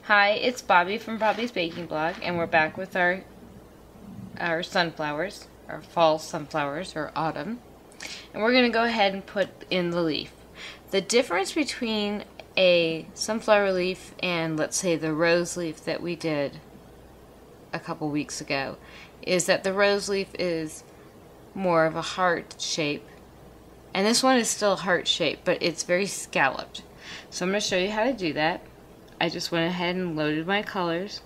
Hi, it's Bobby from Bobby's Baking Blog, and we're back with our sunflowers, our fall sunflowers, or autumn. And we're going to go ahead and put in the leaf. The difference between a sunflower leaf and, let's say, the rose leaf that we did a couple weeks ago is that the rose leaf is more of a heart shape, and this one is still heart shaped, but it's very scalloped. So I'm going to show you how to do that. I just went ahead and loaded my colors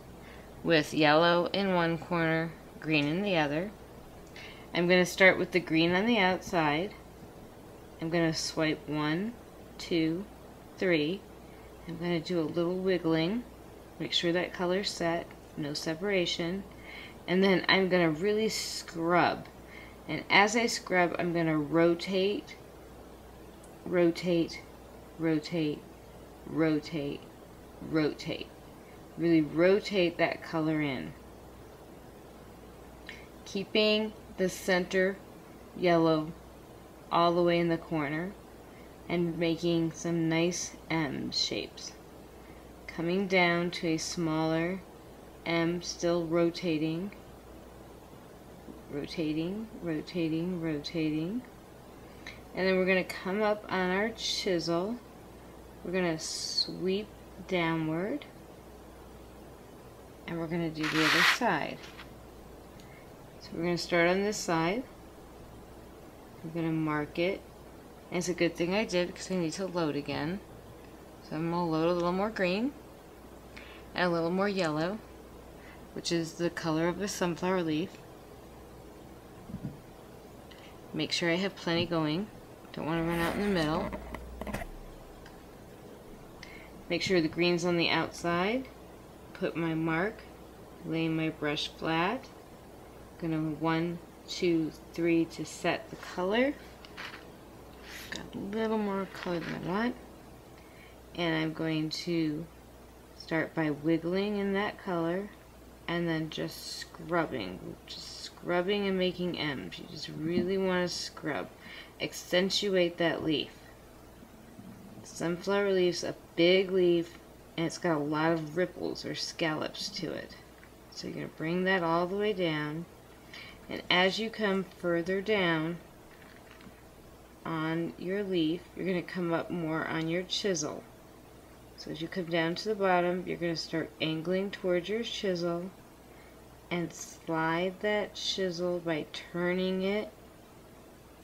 with yellow in one corner, green in the other. I'm going to start with the green on the outside. I'm going to swipe 1, 2, 3. I'm going to do a little wiggling. Make sure that color's set, no separation. And then I'm going to really scrub. And as I scrub, I'm going to rotate, rotate, rotate, rotate, rotate. Really rotate that color in. Keeping the center yellow all the way in the corner and making some nice M shapes. Coming down to a smaller M, still rotating, rotating, rotating, rotating. And then we're going to come up on our chisel. We're going to sweep downward, and we're going to do the other side. So we're going to start on this side. I'm going to mark it, and it's a good thing I did because I need to load again. So I'm going to load a little more green and a little more yellow, which is the color of a sunflower leaf. Make sure I have plenty going. Don't want to run out in the middle. Make sure the green's on the outside. Put my mark. Lay my brush flat. I'm going to 1, 2, 3 to set the color. Got a little more color than I want. And I'm going to start by wiggling in that color and then just scrubbing. Just scrubbing and making M's. You just really want to scrub. Accentuate that leaf. Sunflower leaf's a big leaf, and it's got a lot of ripples or scallops to it. So you're going to bring that all the way down, and as you come further down on your leaf, you're going to come up more on your chisel. So as you come down to the bottom, you're going to start angling towards your chisel and slide that chisel by turning it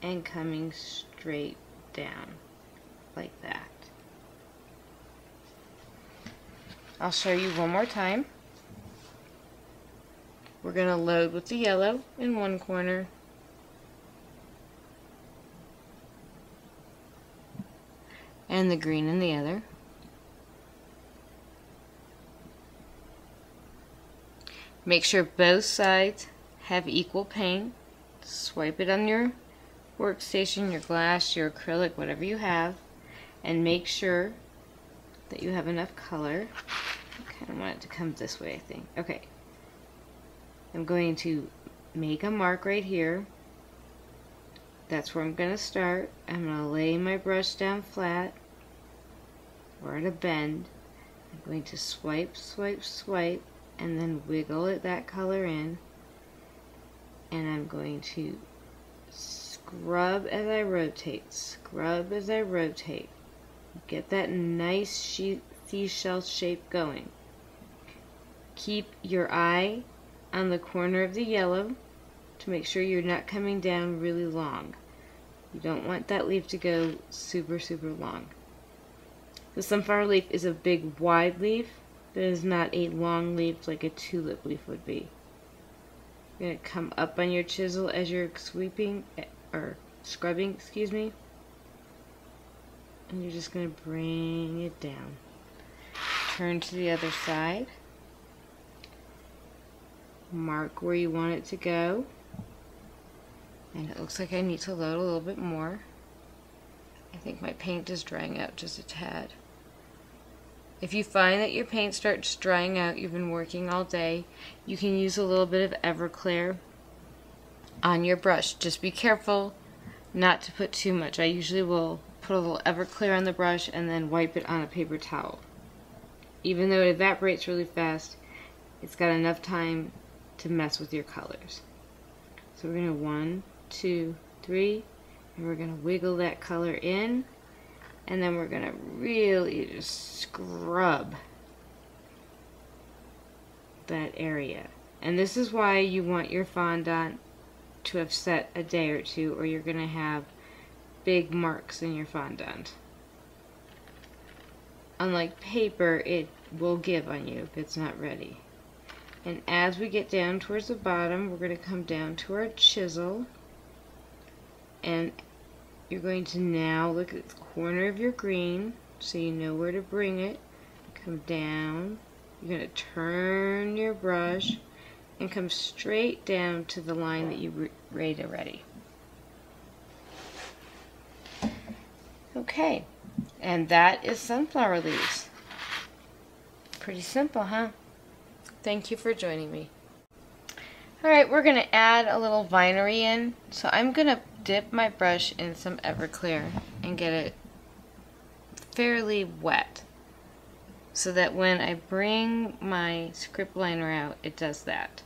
and coming straight down like that. I'll show you one more time. We're going to load with the yellow in one corner, and the green in the other. Make sure both sides have equal paint. Swipe it on your workstation, your glass, your acrylic, whatever you have, and make sure that you have enough color. I kind of want it to come this way, I think. Okay. I'm going to make a mark right here. That's where I'm going to start. I'm going to lay my brush down flat or at a bend. I'm going to swipe, swipe, swipe, and then wiggle that color in. And I'm going to scrub as I rotate, scrub as I rotate. Get that nice seashell shape going. Keep your eye on the corner of the yellow to make sure you're not coming down really long. You don't want that leaf to go super, super long. The sunflower leaf is a big, wide leaf, but it is not a long leaf like a tulip leaf would be. You're going to come up on your chisel as you're sweeping, or scrubbing, excuse me. And you're just going to bring it down. Turn to the other side. Mark where you want it to go. And it looks like I need to load a little bit more. I think my paint is drying out just a tad. If you find that your paint starts drying out, you've been working all day, you can use a little bit of Everclear on your brush. Just be careful not to put too much. I usually will put a little Everclear on the brush and then wipe it on a paper towel. even though it evaporates really fast, it's got enough time to mess with your colors. So we're going to 1, 2, 3, and we're going to wiggle that color in, and then we're going to really just scrub that area. And this is why you want your fondant to have set a day or two, or you're going to have big marks in your fondant. Unlike paper, it will give on you if it's not ready. And as we get down towards the bottom, we're going to come down to our chisel, and you're going to now look at the corner of your green so you know where to bring it. Come down, you're going to turn your brush and come straight down to the line that you made already. Okay, and that is sunflower leaves. Pretty simple, huh? Thank you for joining me. Alright, we're going to add a little vinery in. So I'm going to dip my brush in some Everclear and get it fairly wet, so that when I bring my script liner out, it does that.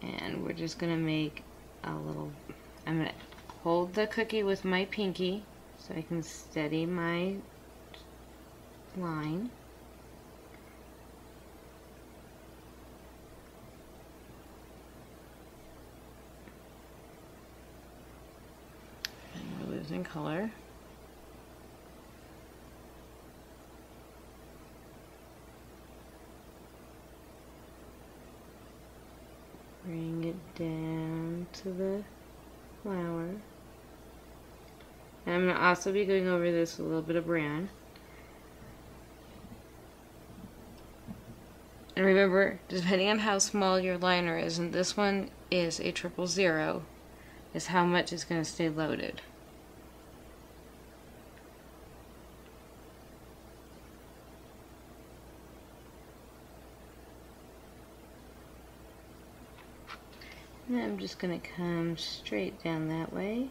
And we're just going to make a little, I'm going to hold the cookie with my pinky so I can steady my line. And we're losing color. Bring it down to the flower. And I'm going to also be going over this with a little bit of brown. And remember, depending on how small your liner is, and this one is a 000, is how much is going to stay loaded. And I'm just going to come straight down that way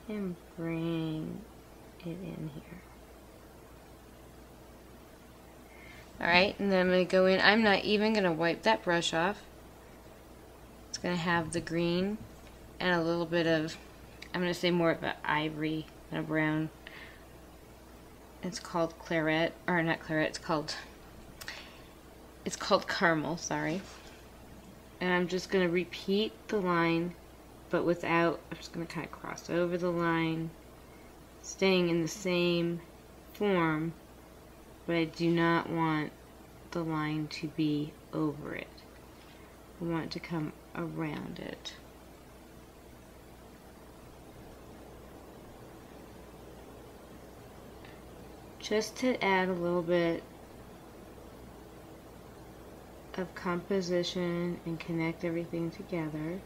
and bring it in here. Alright, and then I'm going to go in. I'm not even going to wipe that brush off. It's going to have the green and a little bit of, I'm going to say more of an ivory and a brown. It's called claret, or not claret, it's called caramel, sorry. And I'm just going to repeat the line, but without, I'm just going to kind of cross over the line, staying in the same form, but I do not want the line to be over it. I want it to come around it. Just to add a little bit of composition and connect everything together.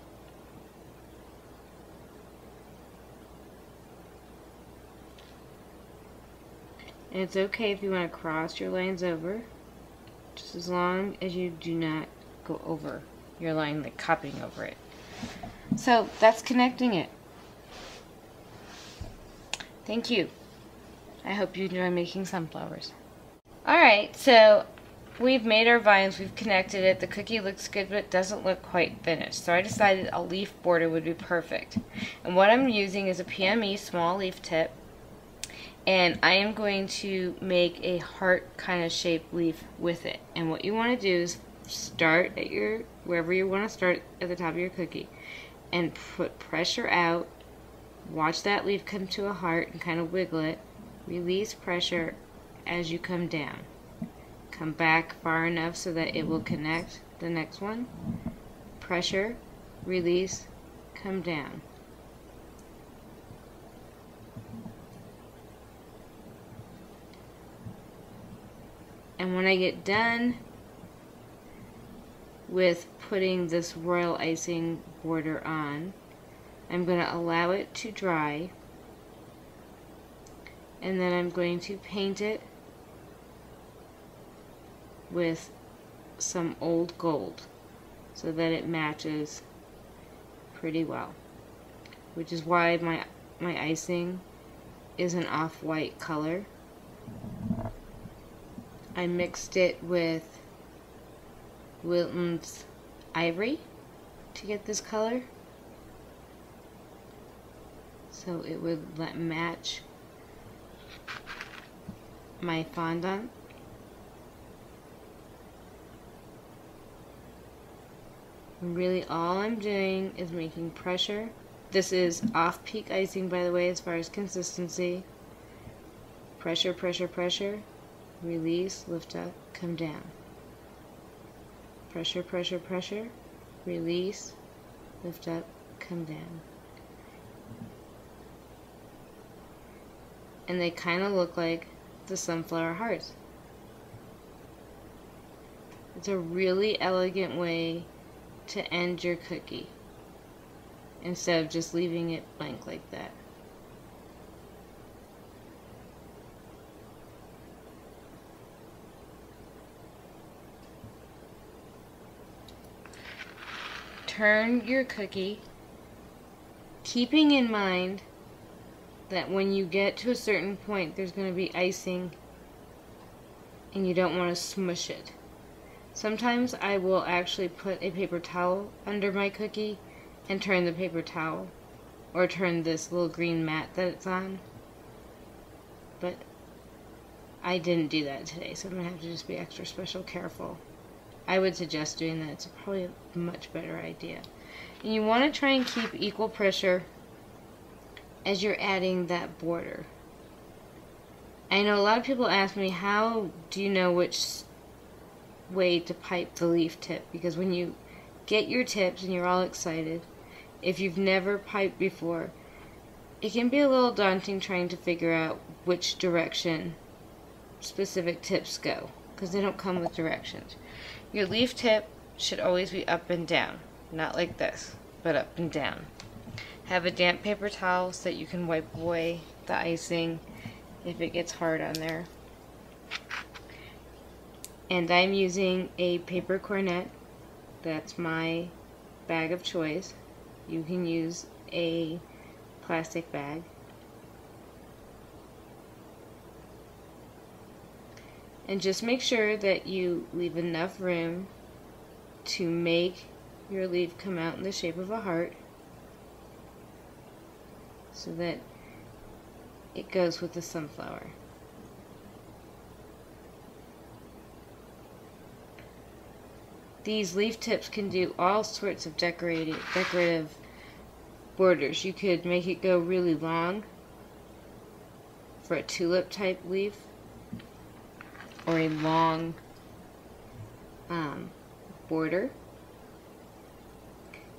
And it's okay if you want to cross your lines over, just as long as you do not go over your line, like copying over it. So that's connecting it. Thank you. I hope you enjoy making sunflowers. Alright, so we've made our vines, we've connected it. The cookie looks good, but it doesn't look quite finished. So I decided a leaf border would be perfect. And what I'm using is a PME small leaf tip. And I am going to make a heart kind of shaped leaf with it. And what you want to do is start at your, wherever you want to start at the top of your cookie, and put pressure out. Watch that leaf come to a heart and kind of wiggle it. Release pressure as you come down. Come back far enough so that it will connect the next one. Pressure, release, come down. And when I get done with putting this royal icing border on, I'm going to allow it to dry, and then I'm going to paint it with some old gold so that it matches pretty well, which is why my icing is an off-white color. I mixed it with Wilton's Ivory to get this color, so it would match my fondant. And really all I'm doing is making pressure. This is off-peak icing, by the way, as far as consistency. Pressure, pressure, pressure. Release, lift up, come down. Pressure, pressure, pressure. Release, lift up, come down. And they kind of look like the sunflower hearts. It's a really elegant way to end your cookie instead of just leaving it blank like that. Turn your cookie, keeping in mind that when you get to a certain point there's going to be icing and you don't want to smush it. Sometimes I will actually put a paper towel under my cookie and turn the paper towel, or turn this little green mat that it's on, but I didn't do that today, so I'm going to have to just be extra special careful. I would suggest doing that. It's probably a much better idea. And you want to try and keep equal pressure as you're adding that border. I know a lot of people ask me, how do you know which way to pipe the leaf tip? Because when you get your tips and you're all excited, if you've never piped before, it can be a little daunting trying to figure out which direction specific tips go, because they don't come with directions. Your leaf tip should always be up and down, not like this, but up and down. Have a damp paper towel so that you can wipe away the icing if it gets hard on there. And I'm using a paper cornet. That's my bag of choice. You can use a plastic bag. And just make sure that you leave enough room to make your leaf come out in the shape of a heart, so that it goes with the sunflower. These leaf tips can do all sorts of decorative borders. You could make it go really long for a tulip type leaf, or a long border.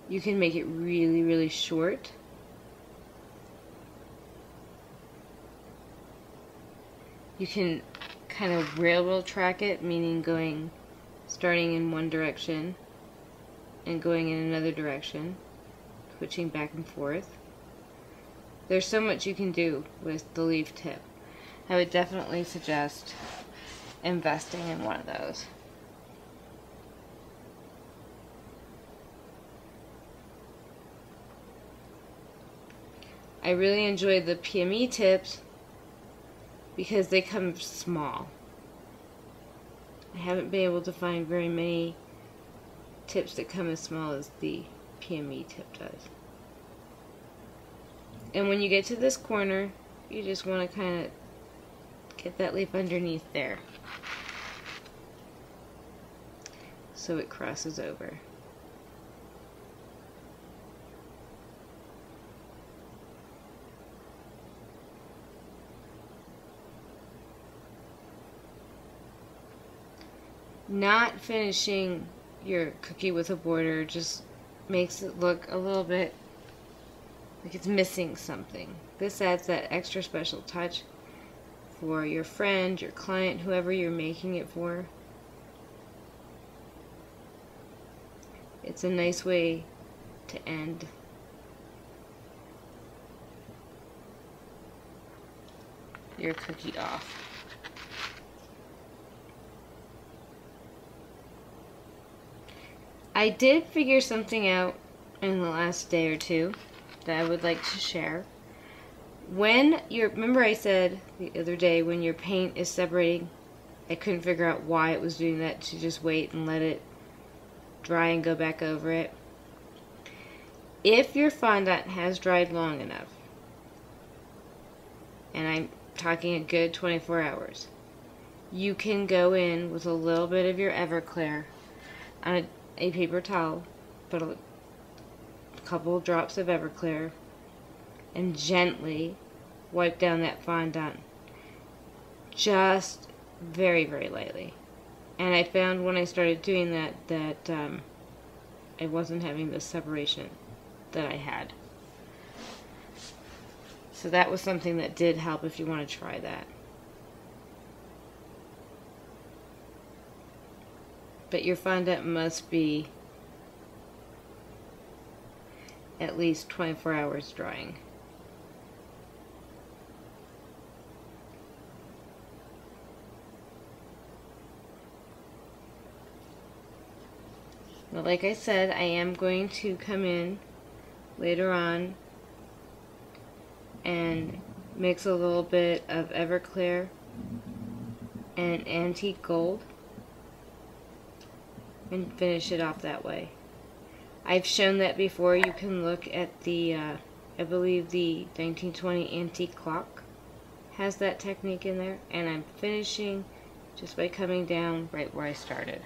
You can make it really, really short. You can kind of railroad track it, meaning starting in one direction and going in another direction, switching back and forth. There's so much you can do with the leaf tip. I would definitely suggest investing in one of those. I really enjoy the PME tips because they come small. I haven't been able to find very many tips that come as small as the PME tip does. And when you get to this corner, you just want to kind of get that leaf underneath there so it crosses over. Not finishing your cookie with a border just makes it look a little bit like it's missing something. This adds that extra special touch for your friend, your client, whoever you're making it for. It's a nice way to end your cookie off. I did figure something out in the last day or two that I would like to share. remember I said the other day when your paint is separating, I couldn't figure out why it was doing that, to just wait and let it dry and go back over it. If your fondant has dried long enough, and I'm talking a good 24 hours, you can go in with a little bit of your Everclear on a paper towel, put a couple of drops of Everclear, and gently wipe down that fondant, just very, very lightly. And I found when I started doing that I wasn't having the separation that I had. So that was something that did help if you want to try that. But your fondant must be at least 24 hours drying. But like I said, I am going to come in later on and mix a little bit of Everclear and Antique Gold and finish it off that way. I've shown that before. You can look at the, I believe the 1920 antique clock has that technique in there, and I'm finishing just by coming down right where I started.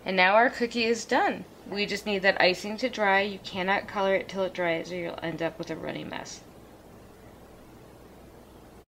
And now our cookie is done. We just need that icing to dry. You cannot color it till it dries or you'll end up with a runny mess.